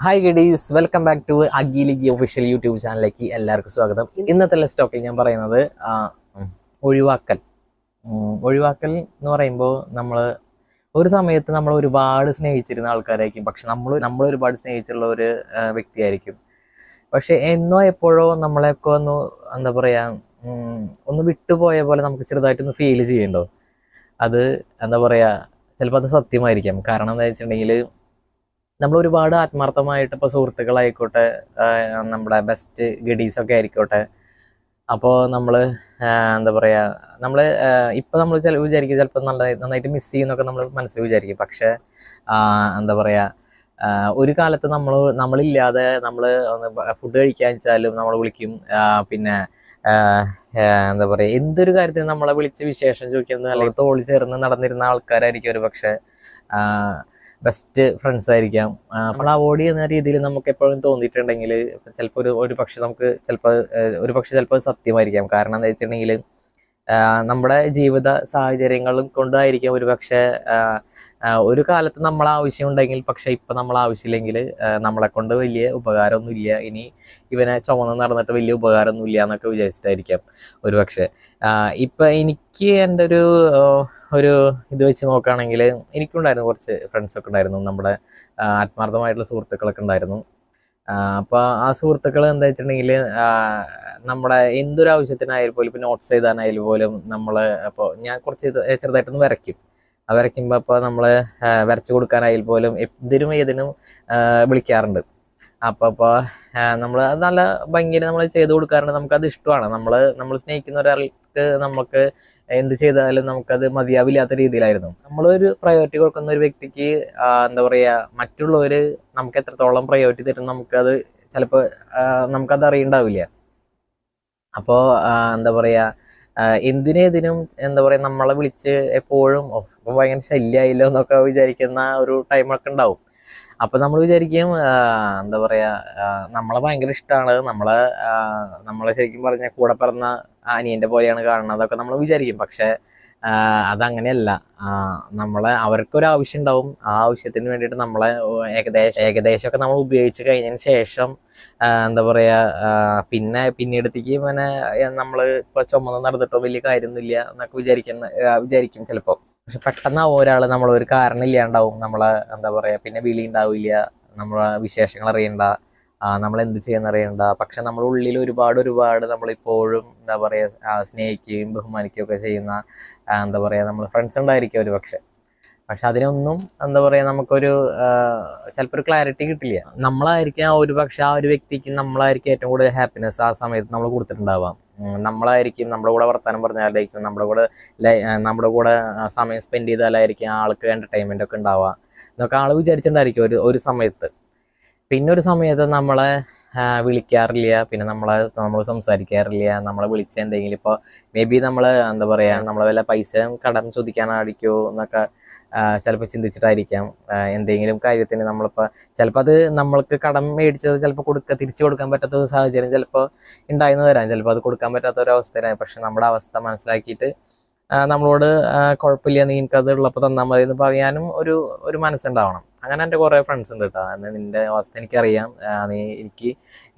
Hi ഗഡീസ്, welcome back to അഗീലിഗി official YouTube ചാനലിലേക്ക് എല്ലാവർക്കും സ്വാഗതം. ഇന്നത്തെ സ്റ്റോക്കിൽ ഞാൻ പറയുന്നത് ഒഴിവാക്കൽ. ഒഴിവാക്കൽ എന്ന് പറയുമ്പോൾ ഒരു സമയത്ത് നമ്മൾ ഒരുപാട് സ്നേഹിച്ചിരുന്ന ആൾക്കാരായിരിക്കും, പക്ഷെ നമ്മൾ ഒരുപാട് സ്നേഹിച്ചുള്ള ഒരു വ്യക്തിയായിരിക്കും. പക്ഷെ എന്നോ എപ്പോഴോ നമ്മളെയൊക്കെ എന്താ പറയുക, ഒന്ന് വിട്ടുപോയ പോലെ നമുക്ക് ചെറുതായിട്ടൊന്ന് ഫീൽ ചെയ്യണ്ടോ. അത് എന്താ പറയുക, ചിലപ്പോൾ അത് സത്യമായിരിക്കാം. കാരണം എന്താ വെച്ചിട്ടുണ്ടെങ്കിൽ നമ്മൾ ഒരുപാട് ആത്മാർത്ഥമായിട്ട് ഇപ്പോൾ സുഹൃത്തുക്കളായിക്കോട്ടെ, നമ്മുടെ ബെസ്റ്റ് ഗഡീസൊക്കെ ആയിക്കോട്ടെ, അപ്പോൾ നമ്മൾ എന്താ പറയുക, നമ്മൾ ഇപ്പം നമ്മൾ വിചാരിക്കും ചിലപ്പോൾ നന്നായിട്ട് മിസ് ചെയ്യുന്നൊക്കെ നമ്മൾ മനസ്സിൽ വിചാരിക്കും. പക്ഷേ എന്താ പറയുക, ഒരു കാലത്ത് നമ്മളില്ലാതെ നമ്മൾ ഒന്ന് ഫുഡ് കഴിക്കാൻ വെച്ചാലും നമ്മൾ വിളിക്കും. പിന്നെ എന്താ പറയുക, എന്തൊരു കാര്യത്തിന് നമ്മളെ വിളിച്ച് വിശേഷം ചോദിക്കുന്നത് അല്ലെങ്കിൽ തോളി ചേർന്ന് നടന്നിരുന്ന ആൾക്കാരായിരിക്കും ഒരു പക്ഷേ ബെസ്റ്റ് ഫ്രണ്ട്സ് ആയിരിക്കാം. നമ്മൾ അവോയ്ഡ് ചെയ്യുന്ന രീതിയിൽ നമുക്ക് എപ്പോഴും തോന്നിയിട്ടുണ്ടെങ്കിൽ ചിലപ്പോൾ ഒരു പക്ഷെ ചിലപ്പോൾ സത്യമായിരിക്കാം. കാരണം എന്താ വെച്ചിട്ടുണ്ടെങ്കിൽ നമ്മുടെ ജീവിത സാഹചര്യങ്ങളും കൊണ്ടായിരിക്കും ഒരു പക്ഷേ ഒരു കാലത്ത് നമ്മൾ ആവശ്യമുണ്ടെങ്കിൽ, പക്ഷെ ഇപ്പം നമ്മൾ ആവശ്യമില്ലെങ്കിൽ നമ്മളെ കൊണ്ട് വലിയ ഉപകാരമൊന്നുമില്ല, ഇനി ഇവനെ ചുമന്ന് നടന്നിട്ട് വലിയ ഉപകാരമൊന്നുമില്ല എന്നൊക്കെ വിചാരിച്ചിട്ടായിരിക്കാം ഒരു പക്ഷേ. ഇപ്പം എനിക്ക് എൻ്റെ ഒരു ഇത് വെച്ച് നോക്കുകയാണെങ്കിൽ എനിക്കുണ്ടായിരുന്നു കുറച്ച് ഫ്രണ്ട്സൊക്കെ ഉണ്ടായിരുന്നു, നമ്മുടെ ആത്മാർത്ഥമായിട്ടുള്ള സുഹൃത്തുക്കളൊക്കെ ഉണ്ടായിരുന്നു. അപ്പോൾ ആ സുഹൃത്തുക്കൾ എന്താ വെച്ചിട്ടുണ്ടെങ്കിൽ നമ്മുടെ എന്തൊരു ആവശ്യത്തിനായാലും പോലും, ഇപ്പോൾ നോട്ട്സ് എഴുതാനായാലും പോലും അപ്പോൾ ഞാൻ കുറച്ച് ചെറുതായിട്ടൊന്ന് വരയ്ക്കും. ആ വരയ്ക്കുമ്പോൾ അപ്പോൾ നമ്മൾ വരച്ചു കൊടുക്കാനായാലും പോലും എന്തിനും ഏതിനും വിളിക്കാറുണ്ട്. അപ്പോൾ നമ്മൾ അത് നല്ല ഭംഗിയിൽ നമ്മൾ ചെയ്ത് കൊടുക്കാറുണ്ട്. നമുക്കത് ഇഷ്ടമാണ്. നമ്മൾ സ്നേഹിക്കുന്ന ഒരാൾക്ക് നമുക്ക് എന്ത് ചെയ്താലും നമുക്കത് മതിയാവില്ലാത്ത രീതിയിലായിരുന്നു. നമ്മളൊരു പ്രയോറിറ്റി കൊടുക്കുന്ന ഒരു വ്യക്തിക്ക് എന്താ പറയുക, മറ്റുള്ളവർ നമുക്ക് എത്രത്തോളം പ്രയോറിറ്റി തരും നമുക്കത് ചിലപ്പോൾ നമുക്കത് അറിയണ്ടാവില്ല. അപ്പോൾ എന്താ പറയുക, എന്തിനേതിനും എന്താ പറയുക, നമ്മളെ വിളിച്ച് എപ്പോഴും ഭയങ്കര ശല്യമായില്ലോ എന്നൊക്കെ വിചാരിക്കുന്ന ഒരു ടൈമൊക്കെ ഉണ്ടാവും. അപ്പം നമ്മൾ വിചാരിക്കും എന്താ പറയുക, നമ്മളെ ഭയങ്കര ഇഷ്ടമാണ്, നമ്മളെ ശരിക്കും പറഞ്ഞാൽ കൂടെ പിറന്ന അനിയൻ്റെ പോലെയാണ് കാണുന്നതൊക്കെ നമ്മൾ വിചാരിക്കും. പക്ഷേ അതങ്ങനെയല്ല. അവർക്കൊരു ആവശ്യം ഉണ്ടാവും. ആ ആവശ്യത്തിന് വേണ്ടിയിട്ട് നമ്മളെ ഏകദേശമൊക്കെ നമ്മൾ ഉപയോഗിച്ച് കഴിഞ്ഞതിന് ശേഷം എന്താ പറയുക, പിന്നീടത്തേക്ക് ഇവനെ നമ്മൾ ഇപ്പോൾ ചുമന്ന് നടന്നിട്ടോ വലിയ കാര്യമൊന്നുമില്ല എന്നൊക്കെ വിചാരിക്കും ചിലപ്പോൾ. പക്ഷെ പെട്ടെന്ന് ഒരാൾ നമ്മളൊരു കാരണം ഇല്ലാണ്ടാവും, എന്താ പറയുക, പിന്നെ വിളി ഉണ്ടാവില്ല, നമ്മളെ വിശേഷങ്ങൾ അറിയണ്ട, നമ്മൾ എന്ത് ചെയ്യുന്ന അറിയണ്ട. പക്ഷെ നമ്മുടെ ഉള്ളിൽ ഒരുപാട് നമ്മളിപ്പോഴും എന്താ പറയുക, സ്നേഹിക്കുകയും ബഹുമാനിക്കുകയും ഒക്കെ ചെയ്യുന്ന എന്താ പറയുക, നമ്മൾ ഫ്രണ്ട്സ് ഉണ്ടായിരിക്കും ഒരു പക്ഷെ അതിനൊന്നും എന്താ പറയുക, നമുക്കൊരു ചിലപ്പോൾ ഒരു ക്ലാരിറ്റി കിട്ടില്ല. നമ്മളായിരിക്കും ഒരു പക്ഷെ ആ ഒരു വ്യക്തിക്ക് നമ്മളായിരിക്കും ഏറ്റവും കൂടുതൽ ഹാപ്പിനെസ് ആ സമയത്ത് നമ്മൾ കൊടുത്തിട്ടുണ്ടാവാം. നമ്മളായിരിക്കും നമ്മുടെ കൂടെ വർത്താനം പറഞ്ഞാലായിരിക്കും, നമ്മുടെ കൂടെ സമയം സ്പെൻഡ് ചെയ്താലായിരിക്കും ആൾക്ക് എൻ്റർടൈൻമെൻ്റ് ഒക്കെ ഉണ്ടാവുക എന്നൊക്കെ ആൾ വിചാരിച്ചിട്ടുണ്ടായിരിക്കും ഒരു സമയത്ത്. പിന്നെ ഒരു സമയത്ത് നമ്മളെ വിളിക്കാറില്ല, പിന്നെ നമ്മൾ സംസാരിക്കാറില്ല. നമ്മളെ വിളിച്ച എന്തെങ്കിലും ഇപ്പോൾ മേ ബി നമ്മൾ എന്താ പറയുക, നമ്മളെ വല്ല പൈസ കടം ചോദിക്കാനായിരിക്കുമോ എന്നൊക്കെ ചിലപ്പോൾ ചിന്തിച്ചിട്ടായിരിക്കാം. എന്തെങ്കിലും കാര്യത്തിന് ചിലപ്പോൾ അത് നമ്മൾക്ക് കടം മേടിച്ചത് ചിലപ്പോൾ തിരിച്ചു കൊടുക്കാൻ പറ്റാത്ത ഒരു സാഹചര്യം ചിലപ്പോൾ ഉണ്ടായെന്ന് വരാം. ചിലപ്പോൾ അത് കൊടുക്കാൻ പറ്റാത്ത ഒരു അവസ്ഥയിലാണ്. പക്ഷെ നമ്മുടെ അവസ്ഥ മനസ്സിലാക്കിയിട്ട് നമ്മളോട് കുഴപ്പമില്ല, നീ എനിക്കത് ഉള്ളപ്പോൾ തന്നാൽ മതി എന്ന് പറയാനും ഒരു മനസ്സുണ്ടാവണം. അങ്ങനെ എൻ്റെ കുറേ ഫ്രണ്ട്സ് ഉണ്ട് കേട്ടോ. നിൻ്റെ അവസ്ഥ എനിക്കറിയാം, എനിക്ക്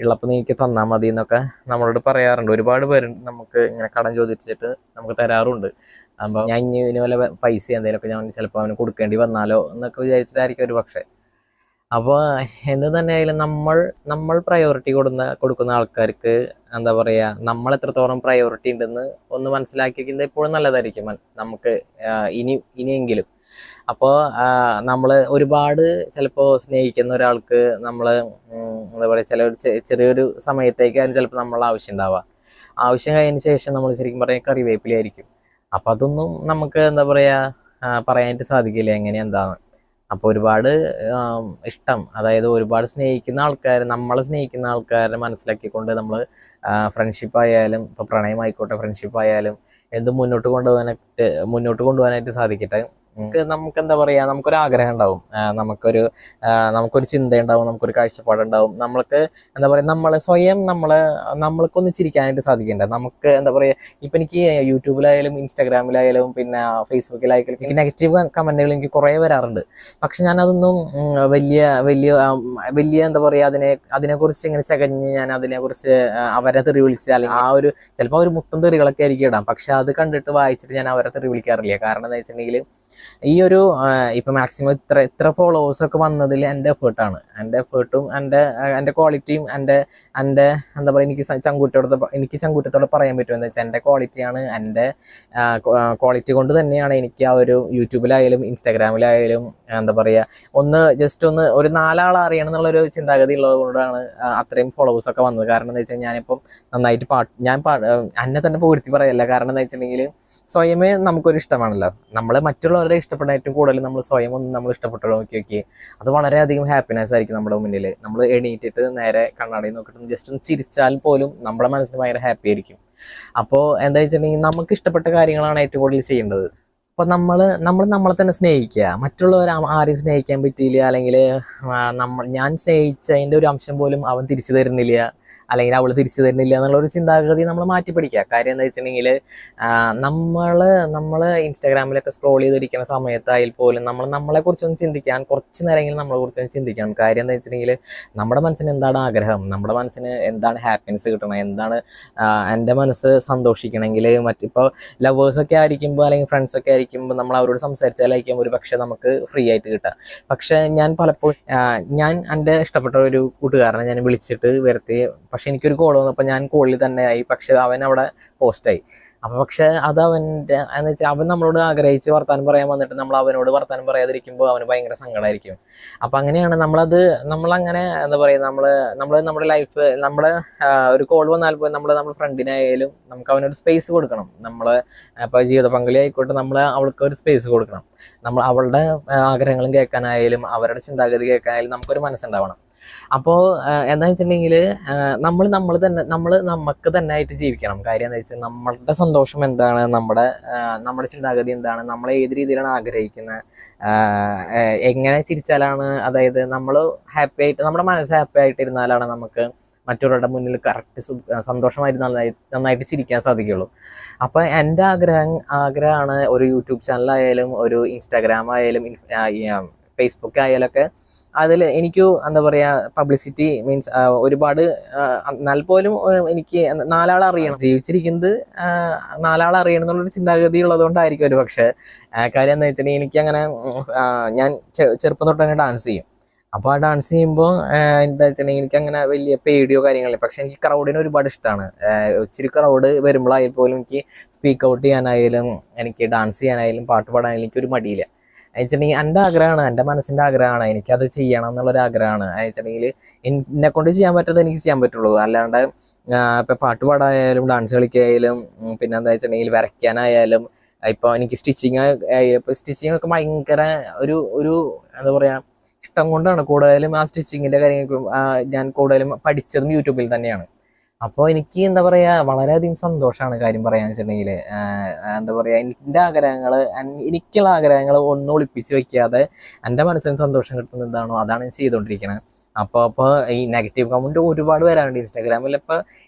ഉള്ളപ്പോൾ നീ എനിക്ക് തന്നാൽ മതി എന്നൊക്കെ നമ്മളോട് പറയാറുണ്ട്. ഒരുപാട് പേരുണ്ട് നമുക്ക് ഇങ്ങനെ കടം ചോദിച്ചിട്ട് നമുക്ക് തരാറുണ്ട്. അപ്പോൾ ഞാൻ ഇനി വല്ല പൈസ എന്തെങ്കിലുമൊക്കെ ഞാൻ ചിലപ്പോൾ അവന് കൊടുക്കേണ്ടി വന്നാലോ എന്നൊക്കെ വിചാരിച്ചിട്ടായിരിക്കും ഒരു പക്ഷേ. അപ്പോൾ എന്ത് തന്നെയായാലും നമ്മൾ പ്രയോറിറ്റി കൊടുക്കുന്ന ആൾക്കാർക്ക് എന്താ പറയുക, നമ്മൾ എത്രത്തോളം പ്രയോറിറ്റി ഉണ്ടെന്ന് ഒന്ന് മനസ്സിലാക്കിയിരിക്കുന്നത് എപ്പോഴും നല്ലതായിരിക്കും നമുക്ക് ഇനിയെങ്കിലും. അപ്പോൾ നമ്മൾ ഒരുപാട് ചിലപ്പോൾ സ്നേഹിക്കുന്ന ഒരാൾക്ക് എന്താ പറയുക, ചെറിയൊരു സമയത്തേക്കായിരിക്കും ചിലപ്പോൾ നമ്മൾ ആവശ്യം ഉണ്ടാവുക. ആവശ്യം കഴിഞ്ഞതിന് ശേഷം നമ്മൾ ശരിക്കും പറയാൻ കറിവേപ്പിലായിരിക്കും. അപ്പം അതൊന്നും നമുക്ക് എന്താ പറയുക, പറയാനായിട്ട് സാധിക്കില്ല എങ്ങനെ എന്താണ്. അപ്പോൾ ഒരുപാട് ഇഷ്ടം, അതായത് ഒരുപാട് നമ്മളെ സ്നേഹിക്കുന്ന ആൾക്കാരെ മനസ്സിലാക്കിക്കൊണ്ട് നമ്മൾ ഫ്രണ്ട്ഷിപ്പ് ആയാലും, ഇപ്പോൾ പ്രണയമായിക്കോട്ടെ, ഫ്രണ്ട്ഷിപ്പ് ആയാലും എന്ത് മുന്നോട്ട് കൊണ്ടുപോകാനായിട്ട് സാധിക്കട്ടെ. നമുക്ക് എന്താ പറയാ, നമുക്കൊരു ആഗ്രഹം ഉണ്ടാവും, നമുക്കൊരു ചിന്തയുണ്ടാവും, നമുക്കൊരു കാഴ്ചപ്പാടുണ്ടാവും. നമ്മൾക്ക് എന്താ പറയാ, നമ്മൾക്കൊന്ന് ചിരിക്കാനായിട്ട് സാധിക്കണ്ടേ. നമുക്ക് എന്താ പറയാ, ഇപ്പൊ എനിക്ക് യൂട്യൂബിലായാലും ഇൻസ്റ്റാഗ്രാമിലായാലും പിന്നെ ഫേസ്ബുക്കിലായാലും എനിക്ക് നെഗറ്റീവ് കമന്റുകൾ എനിക്ക് കുറെ വരാറുണ്ട്. പക്ഷെ ഞാൻ അതൊന്നും വലിയ വലിയ വലിയ എന്താ പറയാ, അതിനെക്കുറിച്ച് ഇങ്ങനെ ചകഞ്ഞ് ഞാൻ അതിനെക്കുറിച്ച് അവരെ തെറി വിളിച്ച്, അല്ലെങ്കിൽ ചിലപ്പോൾ ഒരു മുത്തം തെറികളൊക്കെ ആയിരിക്കും ഇടാം. പക്ഷെ അത് കണ്ടിട്ട് വായിച്ചിട്ട് ഞാൻ അവരെ തെറി വിളിക്കാറില്ല. കാരണം എന്താ വെച്ചിട്ടുണ്ടെങ്കിൽ ഈ ഒരു ഇപ്പൊ മാക്സിമം ഇത്ര ഫോളോവേഴ്സ് ഒക്കെ വന്നതിൽ എൻ്റെ എഫേർട്ടാണ്. എൻ്റെ എഫേർട്ടും എൻ്റെ ക്വാളിറ്റിയും എൻ്റെ എന്താ പറയുക, എനിക്ക് ചങ്കൂറ്റത്തോടെ പറയാൻ പറ്റും. എന്താ വെച്ചാൽ എൻ്റെ ക്വാളിറ്റിയാണ്. എൻ്റെ ക്വാളിറ്റി കൊണ്ട് തന്നെയാണ് എനിക്ക് ആ ഒരു യൂട്യൂബിലായാലും ഇൻസ്റ്റാഗ്രാമിലായാലും എന്താ പറയുക, ജസ്റ്റ് ഒരു 4 ആളെ അറിയണം എന്നുള്ളൊരു ചിന്താഗതി ഉള്ളത് കൊണ്ടാണ് അത്രയും ഫോളോവേഴ്സ് ഒക്കെ വന്നത്. കാരണം എന്താ വെച്ചാൽ ഞാനിപ്പം നന്നായിട്ട് എന്നെ തന്നെ പൂഴ്ത്തി പറയല്ല. കാരണം എന്താ വെച്ചിട്ടുണ്ടെങ്കിൽ സ്വയമേ നമുക്കൊരു ഇഷ്ടമാണല്ലോ. നമ്മൾ മറ്റുള്ളവരുടെ ഇഷ്ടപ്പെട്ട ഏറ്റവും കൂടുതൽ നമ്മൾ സ്വയം നമ്മൾ ഇഷ്ടപ്പെട്ടു നോക്കി അത് വളരെയധികം ഹാപ്പിനെസ് ആയിരിക്കും നമ്മുടെ മുന്നിൽ. നമ്മൾ എണീറ്റിട്ട് നേരെ കണ്ണാടി നോക്കിയിട്ട് ജസ്റ്റ് ഒന്ന് ചിരിച്ചാൽ പോലും നമ്മുടെ മനസ്സിന് ഭയങ്കര ഹാപ്പി ആയിരിക്കും. അപ്പോൾ എന്താ വെച്ചിട്ടുണ്ടെങ്കിൽ നമുക്ക് ഇഷ്ടപ്പെട്ട കാര്യങ്ങളാണ് ഏറ്റവും കൂടുതൽ ചെയ്യേണ്ടത്. അപ്പോൾ നമ്മളെ തന്നെ സ്നേഹിക്കുക. മറ്റുള്ളവർ ആരെയും സ്നേഹിക്കാൻ പറ്റിയില്ല, അല്ലെങ്കിൽ ഞാൻ സ്നേഹിച്ചതിൻ്റെ ഒരു അംശം പോലും അവൻ തിരിച്ചു തരുന്നില്ല, അല്ലെങ്കിൽ അവൾ തിരിച്ചു തരുന്നില്ല എന്നുള്ളൊരു ചിന്താഗതി നമ്മൾ മാറ്റി പഠിക്കുക. കാര്യം എന്താ വെച്ചിട്ടുണ്ടെങ്കിൽ നമ്മൾ ഇൻസ്റ്റാഗ്രാമിലൊക്കെ സ്ക്രോൾ ചെയ്തിരിക്കുന്ന സമയത്തായാൽ പോലും നമ്മളെ കുറിച്ചൊന്ന് ചിന്തിക്കാൻ, കുറച്ച് നേരമെങ്കിലും നമ്മളെ കുറിച്ചൊന്ന് ചിന്തിക്കണം. കാര്യം എന്താ വെച്ചിട്ടുണ്ടെങ്കിൽ നമ്മുടെ മനസ്സിന് എന്താണ് ആഗ്രഹം, നമ്മുടെ മനസ്സിന് എന്താണ് ഹാപ്പിനെസ് കിട്ടണം, എന്താണ് എൻ്റെ മനസ്സ് സന്തോഷിക്കണമെങ്കിൽ മറ്റിപ്പോൾ ലവേഴ്സൊക്കെ ആയിരിക്കുമ്പോൾ അല്ലെങ്കിൽ ഫ്രണ്ട്സൊക്കെ ആയിരിക്കുമ്പോൾ നമ്മൾ അവരോട് സംസാരിച്ചാലായിരിക്കും ഒരു പക്ഷേ നമുക്ക് ഫ്രീ ആയിട്ട് കിട്ടുക. പക്ഷെ ഞാൻ പലപ്പോഴും എൻ്റെ ഇഷ്ടപ്പെട്ട ഒരു കൂട്ടുകാരനെ ഞാൻ വിളിച്ചിട്ട് വരുത്തി. പക്ഷെ എനിക്കൊരു കോൾ വന്നപ്പോൾ ഞാൻ കോളിൽ തന്നെ ആയി. പക്ഷെ അവൻ അവിടെ പോസ്റ്റായി. അപ്പോൾ പക്ഷെ അത് അവൻ്റെ എന്ന് വെച്ചാൽ അവൻ നമ്മളോട് ആഗ്രഹിച്ച് വർത്താനം പറയാൻ വന്നിട്ട് നമ്മൾ അവനോട് വർത്താനം പറയാതിരിക്കുമ്പോൾ അവന് ഭയങ്കര സങ്കടമായിരിക്കും. അപ്പം അങ്ങനെയാണ് നമ്മളങ്ങനെ എന്താ പറയുക, നമ്മുടെ ലൈഫ് ഒരു കോൾ വന്നാൽ പോലും നമ്മുടെ ഫ്രണ്ടിനായാലും നമുക്ക് അവനൊരു സ്പേസ് കൊടുക്കണം. ഇപ്പോൾ ജീവിത പങ്കാളി ആയിക്കോട്ടെ, അവൾക്ക് ഒരു സ്പേസ് കൊടുക്കണം. അവളുടെ ആഗ്രഹങ്ങളും കേൾക്കാനായാലും അവരുടെ ചിന്താഗതി കേൾക്കാനായാലും നമുക്കൊരു മനസ്സുണ്ടാവണം. അപ്പോൾ എന്താ വെച്ചിട്ടുണ്ടെങ്കിൽ നമ്മൾ നമുക്ക് തന്നെ ആയിട്ട് ജീവിക്കണം. കാര്യം എന്താ വെച്ചാൽ നമ്മളുടെ സന്തോഷം എന്താണ്, നമ്മുടെ ചിന്താഗതി എന്താണ്, നമ്മൾ ഏത് രീതിയിലാണ് ആഗ്രഹിക്കുന്നത്, എങ്ങനെ ചിരിച്ചാലാണ്, അതായത് നമ്മൾ ഹാപ്പി ആയിട്ട് നമ്മുടെ മനസ്സ് ഹാപ്പി ആയിട്ടിരുന്നാലാണ് നമുക്ക് മറ്റുള്ളവരുടെ മുന്നിൽ കറക്റ്റ് സന്തോഷമായിട്ട് നന്നായിട്ട് ചിരിക്കാൻ സാധിക്കുള്ളൂ. അപ്പോൾ എൻ്റെ ആഗ്രഹമാണ് ഒരു യൂട്യൂബ് ചാനലായാലും ഒരു ഇൻസ്റ്റാഗ്രാം ആയാലും ഫേസ്ബുക്ക് ആയാലൊക്കെ അതിൽ എനിക്ക് എന്താ പറയുക, പബ്ലിസിറ്റി മീൻസ് ഒരുപാട് എന്നാൽ പോലും എനിക്ക് 4 ആളെ അറിയണം, ജീവിച്ചിരിക്കുന്നത് 4 ആളെ അറിയണം എന്നുള്ളൊരു ചിന്താഗതി ഉള്ളതുകൊണ്ടായിരിക്കും ഒരു പക്ഷേ. കാര്യം എന്താ വെച്ചിട്ടുണ്ടെങ്കിൽ എനിക്കങ്ങനെ ഞാൻ ചെറുപ്പം തൊട്ട് തന്നെ ഡാൻസ് ചെയ്യും. അപ്പോൾ ആ ഡാൻസ് ചെയ്യുമ്പോൾ എന്താ വെച്ചിട്ടുണ്ടെങ്കിൽ എനിക്കങ്ങനെ വലിയ പേടിയോ കാര്യങ്ങളില്ല. പക്ഷെ എനിക്ക് ക്രൗഡിനെ ഒരുപാട് ഇഷ്ടമാണ്. ഇച്ചിരി ക്രൗഡ് വരുമ്പോഴായാലും പോലും എനിക്ക് സ്പീക്ക് ഔട്ട് ചെയ്യാനായാലും എനിക്ക് ഡാൻസ് ചെയ്യാനായാലും പാട്ട് പാടാനായാലും എനിക്കൊരു മടിയില്ല. വെച്ചിട്ടുണ്ടെങ്കിൽ എൻ്റെ ആഗ്രഹമാണ്, എൻ്റെ മനസ്സിൻ്റെ ആഗ്രഹമാണ്, എനിക്കത് ചെയ്യണം എന്നുള്ളൊരു ആഗ്രഹമാണ്. വെച്ചിട്ടുണ്ടെങ്കിൽ എന്നെ കൊണ്ട് ചെയ്യാൻ പറ്റുന്നത് എനിക്ക് ചെയ്യാൻ പറ്റുള്ളൂ. അല്ലാണ്ട് ഇപ്പം പാട്ട് പാടായാലും ഡാൻസ് കളിക്കായാലും പിന്നെ എന്താ വെച്ചിട്ടുണ്ടെങ്കിൽ വരയ്ക്കാനായാലും ഇപ്പോൾ എനിക്ക് സ്റ്റിച്ചിങ് ഒക്കെ ഭയങ്കര ഒരു എന്താ പറയുക ഇഷ്ടം കൊണ്ടാണ്. കൂടുതലും ആ സ്റ്റിച്ചിങ്ങിൻ്റെ കാര്യങ്ങൾ ഞാൻ കൂടുതലും പഠിച്ചതും യൂട്യൂബിൽ തന്നെയാണ്. അപ്പോൾ എനിക്ക് എന്താ പറയുക, വളരെയധികം സന്തോഷമാണ് കാര്യം പറയാന്ന് വെച്ചിട്ടുണ്ടെങ്കിൽ. എന്താ പറയുക, എനിക്കുള്ള ആഗ്രഹങ്ങൾ ഒന്നും ഒളിപ്പിച്ച് വെക്കാതെ എൻ്റെ മനസ്സിന് സന്തോഷം കിട്ടുന്ന എന്താണോ അതാണ് ഞാൻ ചെയ്തുകൊണ്ടിരിക്കുന്നത്. അപ്പോൾ ഈ നെഗറ്റീവ് കമൻറ്റ് ഒരുപാട് വരാറുണ്ട്.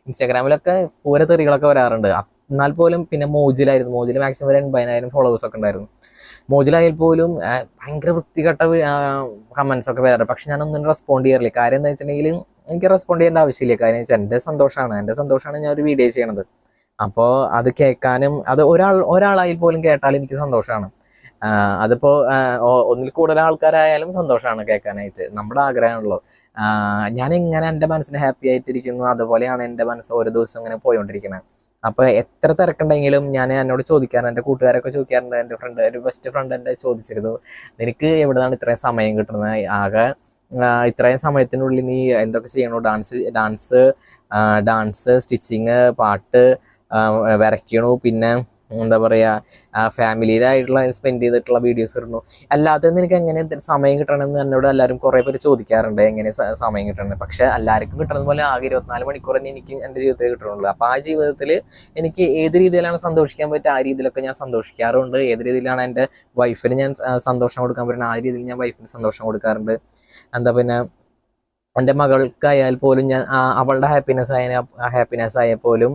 ഇൻസ്റ്റാഗ്രാമിലൊക്കെ പൂര തെറികളൊക്കെ വരാറുണ്ട്. എന്നാൽ പോലും പിന്നെ മോജിൽ മാക്സിമം 80,000 ഫോളോവേഴ്സ് ഒക്കെ ഉണ്ടായിരുന്നു. മോജിലായാൽ പോലും ഭയങ്കര വൃത്തികെട്ട കമൻസ് ഒക്കെ വരാറ്. പക്ഷെ ഞാനൊന്നും റെസ്പോണ്ട് ചെയ്യാറില്ല. കാര്യം എന്താ വെച്ചിട്ടുണ്ടെങ്കിൽ എനിക്ക് റെസ്പോണ്ട് ചെയ്യേണ്ട ആവശ്യമില്ല. കാര്യം വെച്ചാൽ എൻ്റെ സന്തോഷമാണ് ഞാൻ ഒരു വീഡിയോ ചെയ്യണത്. അപ്പോൾ അത് കേൾക്കാനും അത് ഒരാളായി പോലും കേട്ടാൽ എനിക്ക് സന്തോഷമാണ്. അതിപ്പോൾ ഒന്നിൽ കൂടുതൽ ആൾക്കാരായാലും സന്തോഷമാണ് കേൾക്കാനായിട്ട്. നമ്മുടെ ആഗ്രഹമാണല്ലോ. ഞാൻ എങ്ങനെ എൻ്റെ മനസ്സിന് ഹാപ്പി ആയിട്ടിരിക്കുന്നു അതുപോലെയാണ് എൻ്റെ മനസ്സ് ഓരോ ദിവസം ഇങ്ങനെ പോയിക്കൊണ്ടിരിക്കുന്നത്. അപ്പോൾ എത്ര തിരക്കുണ്ടെങ്കിലും എന്നോട് ചോദിക്കാറുണ്ട്, എൻ്റെ കൂട്ടുകാരൊക്കെ ചോദിക്കാറുണ്ട്. ഒരു ബെസ്റ്റ് ഫ്രണ്ട് എൻ്റെ ചോദിച്ചിരുന്നു, നിനക്ക് എവിടുന്നാണ് ഇത്രയും സമയം കിട്ടുന്നത്, ആകെ ഇത്രയും സമയത്തിനുള്ളിൽ നീ എന്തൊക്കെ ചെയ്യണോ, ഡാൻസ് സ്റ്റിച്ചിങ് പാട്ട് വരയ്ക്കണു, പിന്നെ എന്താ പറയാ ഫാമിലിയിലായിട്ടുള്ള സ്പെൻഡ് ചെയ്തിട്ടുള്ള വീഡിയോസ് ഇടുന്നു. അല്ലാതെ നിനക്ക് എങ്ങനെ സമയം കിട്ടണമെന്ന് എന്നോട് എല്ലാവരും കുറേ പേര് ചോദിക്കാറുണ്ട്, എങ്ങനെ സമയം കിട്ടണം. പക്ഷെ എല്ലാവർക്കും കിട്ടുന്നത് പോലെ ആകെ 24 മണിക്കൂർ തന്നെ എനിക്ക് എൻ്റെ ജീവിതത്തിൽ കിട്ടുന്നുള്ളൂ. അപ്പോൾ ആ ജീവിതത്തിൽ എനിക്ക് ഏത് രീതിയിലാണ് സന്തോഷിക്കാൻ പറ്റുക ആ രീതിയിലൊക്കെ ഞാൻ സന്തോഷിക്കാറുണ്ട്. ഏത് രീതിയിലാണ് എൻ്റെ വൈഫിന് ഞാൻ സന്തോഷം കൊടുക്കാൻ പറ്റുന്നത് ആ രീതിയിൽ ഞാൻ വൈഫിന് സന്തോഷം കൊടുക്കാറുണ്ട്. എന്താ പിന്നെ എൻ്റെ മകൾക്കായാൽ പോലും ഞാൻ അവളുടെ ഹാപ്പിനെസ് ആയാൽ പോലും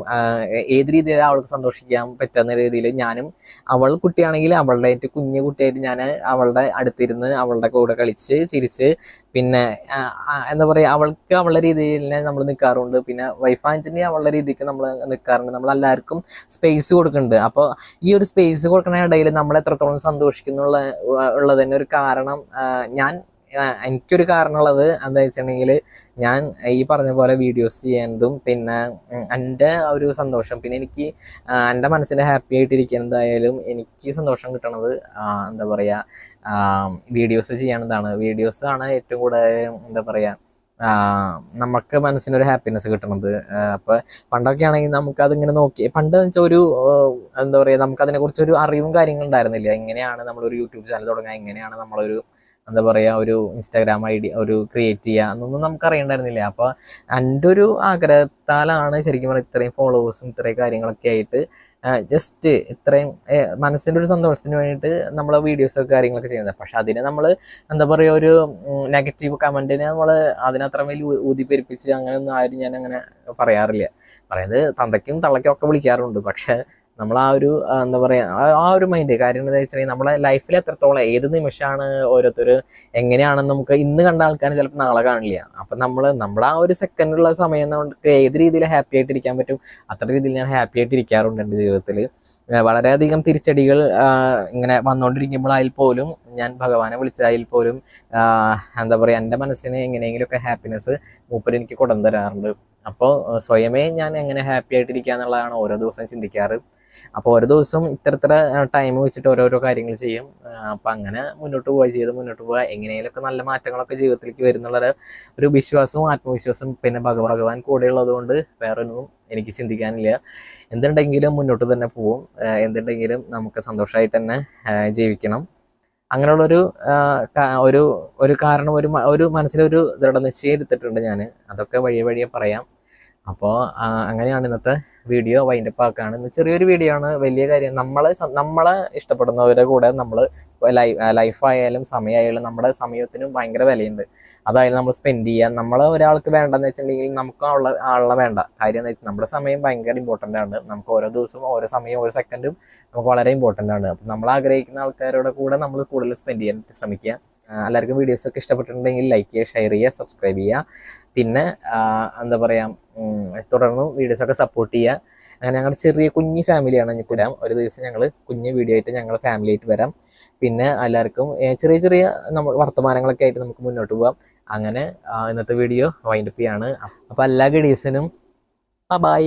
ഏത് രീതിയിൽ അവൾക്ക് സന്തോഷിക്കാൻ പറ്റുന്ന രീതിയിൽ ഞാനും, അവൾ കുട്ടിയാണെങ്കിൽ അവളുടെ കുഞ്ഞു കുട്ടിയായിട്ട് ഞാൻ അവളുടെ അടുത്തിരുന്ന് അവളുടെ കൂടെ കളിച്ച് ചിരിച്ച് പിന്നെ എന്താ പറയുക അവൾക്ക് അവളുടെ രീതിയിൽ നമ്മൾ നിൽക്കാറുണ്ട്. പിന്നെ വൈഫ് ആൻറ്റിന് അവളുടെ രീതിക്ക് നമ്മൾ നിൽക്കാറുണ്ട്. നമ്മളെല്ലാവർക്കും സ്പേസ് കൊടുക്കുന്നുണ്ട്. അപ്പോൾ ഈ ഒരു സ്പേസ് കൊടുക്കുന്ന ഇടയിൽ നമ്മൾ എത്രത്തോളം സന്തോഷിക്കുന്നുള്ള ഉള്ളതിൻ്റെ ഒരു കാരണം എനിക്കൊരു കാരണമുള്ളത് എന്താ വെച്ചിട്ടുണ്ടെങ്കിൽ ഞാൻ ഈ പറഞ്ഞ പോലെ വീഡിയോസ് ചെയ്യുന്നതും പിന്നെ എൻ്റെ ഒരു സന്തോഷം, പിന്നെ എനിക്ക് എൻ്റെ മനസ്സിന് ഹാപ്പി ആയിട്ടിരിക്കുന്നതായാലും എനിക്ക് സന്തോഷം കിട്ടണത് എന്താ പറയുക വീഡിയോസ് ചെയ്യണതാണ്. വീഡിയോസ് ആണ് ഏറ്റവും കൂടുതൽ എന്താ പറയുക നമുക്ക് മനസ്സിനൊരു ഹാപ്പിനെസ് കിട്ടണത്. അപ്പോൾ പണ്ടൊക്കെ ആണെങ്കിൽ നമുക്കതിങ്ങനെ നോക്കി പണ്ട് വെച്ചാൽ ഒരു എന്താ പറയുക നമുക്കതിനെക്കുറിച്ചൊരു അറിവും കാര്യങ്ങളും ഉണ്ടായിരുന്നില്ല. എങ്ങനെയാണ് നമ്മളൊരു യൂട്യൂബ് ചാനൽ തുടങ്ങുക, എങ്ങനെയാണ് നമ്മളൊരു എന്താ പറയുക ഒരു ഇൻസ്റ്റാഗ്രാം ഐഡി ഒരു ക്രിയേറ്റ് ചെയ്യുക എന്നൊന്നും നമുക്ക് അറിയണ്ടായിരുന്നില്ല. അപ്പോൾ എൻ്റെ ഒരു ആഗ്രഹത്താലാണ് ശരിക്കും പറഞ്ഞാൽ ഇത്രയും ഫോളോവേഴ്സും ഇത്രയും കാര്യങ്ങളൊക്കെ ആയിട്ട് ജസ്റ്റ് ഇത്രയും മനസ്സിൻ്റെ ഒരു സന്തോഷത്തിന് വേണ്ടിയിട്ട് നമ്മൾ വീഡിയോസൊക്കെ കാര്യങ്ങളൊക്കെ ചെയ്യുന്നത്. പക്ഷെ അതിനെ നമ്മൾ എന്താ പറയുക ഒരു നെഗറ്റീവ് കമൻറ്റിനെ നമ്മൾ അതിനത്ര വലിയ ഊതിപ്പെരിപ്പിച്ച് അങ്ങനെയൊന്നും ആരും ഞാൻ അങ്ങനെ പറയാറില്ല. പറയുന്നത് തന്തയ്ക്കും തള്ളയ്ക്കും ഒക്കെ വിളിക്കാറുണ്ട്. പക്ഷെ നമ്മൾ ആ ഒരു എന്താ പറയുക ആ ഒരു മൈൻഡ് കാര്യം എന്താ വെച്ചിട്ടുണ്ടെങ്കിൽ നമ്മളെ ലൈഫിൽ എത്രത്തോളം ഏത് നിമിഷമാണ് ഓരോരുത്തർ എങ്ങനെയാണെന്ന് നമുക്ക് ഇന്ന് കണ്ട ആൾക്കാർ ചിലപ്പോൾ നാളെ കാണില്ല. അപ്പം നമ്മൾ ആ ഒരു സെക്കൻഡുള്ള സമയം നമുക്ക് ഏത് രീതിയിൽ ഹാപ്പി ആയിട്ടിരിക്കാൻ പറ്റും അത്ര രീതിയിൽ ഞാൻ ഹാപ്പി ആയിട്ടിരിക്കാറുണ്ട് എൻ്റെ ജീവിതത്തിൽ. വളരെയധികം തിരിച്ചടികൾ ഇങ്ങനെ വന്നുകൊണ്ടിരിക്കുമ്പോഴായാൽ പോലും ഞാൻ ഭഗവാനെ വിളിച്ചാൽ പോലും എന്താ പറയുക എൻ്റെ മനസ്സിന് എങ്ങനെയെങ്കിലുമൊക്കെ ഹാപ്പിനെസ് മൂപ്പര് എനിക്ക് കൊണ്ടു തരാറുണ്ട്. അപ്പോൾ സ്വയമേ ഞാൻ എങ്ങനെ ഹാപ്പി ആയിട്ടിരിക്കുക എന്നുള്ളതാണ് ഓരോ ദിവസം ചിന്തിക്കാറ്. അപ്പോൾ ഓരോ ദിവസവും ഇത്തരത്തിൽ ടൈം വെച്ചിട്ട് ഓരോരോ കാര്യങ്ങൾ ചെയ്യും. അപ്പം അങ്ങനെ മുന്നോട്ട് പോവുക എങ്ങനെയൊക്കെ നല്ല മാറ്റങ്ങളൊക്കെ ജീവിതത്തിലേക്ക് വരുന്നുള്ള ഒരു വിശ്വാസവും ആത്മവിശ്വാസവും പിന്നെ ഭഗവാൻ കൂടെ ഉള്ളത് കൊണ്ട് വേറൊന്നും എനിക്ക് ചിന്തിക്കാനില്ല. എന്തുണ്ടെങ്കിലും മുന്നോട്ട് തന്നെ പോവും. എന്തുണ്ടെങ്കിലും നമുക്ക് സന്തോഷമായിട്ട് തന്നെ ജീവിക്കണം. അങ്ങനെയുള്ളൊരു ഒരു കാരണം ഒരു മനസ്സിലൊരു ദൃഢനിശ്ചയം എടുത്തിട്ടുണ്ട് ഞാൻ. അതൊക്കെ വഴിയെ പറയാം. അപ്പോൾ അങ്ങനെയാണ് ഇന്നത്തെ വീഡിയോ വൈൻഡപ്പ് ആക്കുകയാണ്. ഇന്ന് ചെറിയൊരു വീഡിയോ ആണ്, വലിയ കാര്യം നമ്മളെ ഇഷ്ടപ്പെടുന്നവരുടെ കൂടെ നമ്മൾ ലൈഫായാലും സമയമായാലും നമ്മുടെ സമയത്തിനും ഭയങ്കര വിലയുണ്ട്. അതായത് നമ്മൾ സ്പെൻഡ് ചെയ്യാൻ നമ്മൾ ഒരാൾക്ക് വേണ്ടെന്ന് വെച്ചിട്ടുണ്ടെങ്കിൽ നമുക്ക് ആളെ വേണ്ട. കാര്യം എന്ന് വെച്ചാൽ നമ്മുടെ സമയം ഭയങ്കര ഇമ്പോർട്ടൻ്റ് ആണ്. നമുക്ക് ഓരോ ദിവസവും ഓരോ സമയം ഓരോ സെക്കൻഡും നമുക്ക് വളരെ ഇമ്പോർട്ടൻ്റ് ആണ്. അപ്പം നമ്മൾ ആഗ്രഹിക്കുന്ന ആൾക്കാരുടെ കൂടെ നമ്മൾ കൂടുതൽ സ്പെൻഡ് ചെയ്യാൻ ശ്രമിക്കുക. എല്ലാവർക്കും വീഡിയോസൊക്കെ ഇഷ്ടപ്പെട്ടിട്ടുണ്ടെങ്കിൽ ലൈക്ക് ചെയ്യുക, ഷെയർ ചെയ്യുക, സബ്സ്ക്രൈബ് ചെയ്യുക. പിന്നെ എന്താ പറയുക തുടർന്നും വീഡിയോസൊക്കെ സപ്പോർട്ട് ചെയ്യുക. അങ്ങനെ ഞങ്ങളുടെ ചെറിയ കുഞ്ഞ് ഫാമിലിയാണ്. വരാം ഒരു ദിവസം ഞങ്ങൾ കുഞ്ഞ് വീഡിയോ ആയിട്ട് ഞങ്ങൾ ഫാമിലി ആയിട്ട് വരാം. പിന്നെ എല്ലാവർക്കും ചെറിയ വർത്തമാനങ്ങളൊക്കെ ആയിട്ട് നമുക്ക് മുന്നോട്ട് പോകാം. അങ്ങനെ ഇന്നത്തെ വീഡിയോ വൈൻഡപ്പ് ചെയ്യാണ്. അപ്പോൾ എല്ലാ ഗഡീസിനും ബൈ.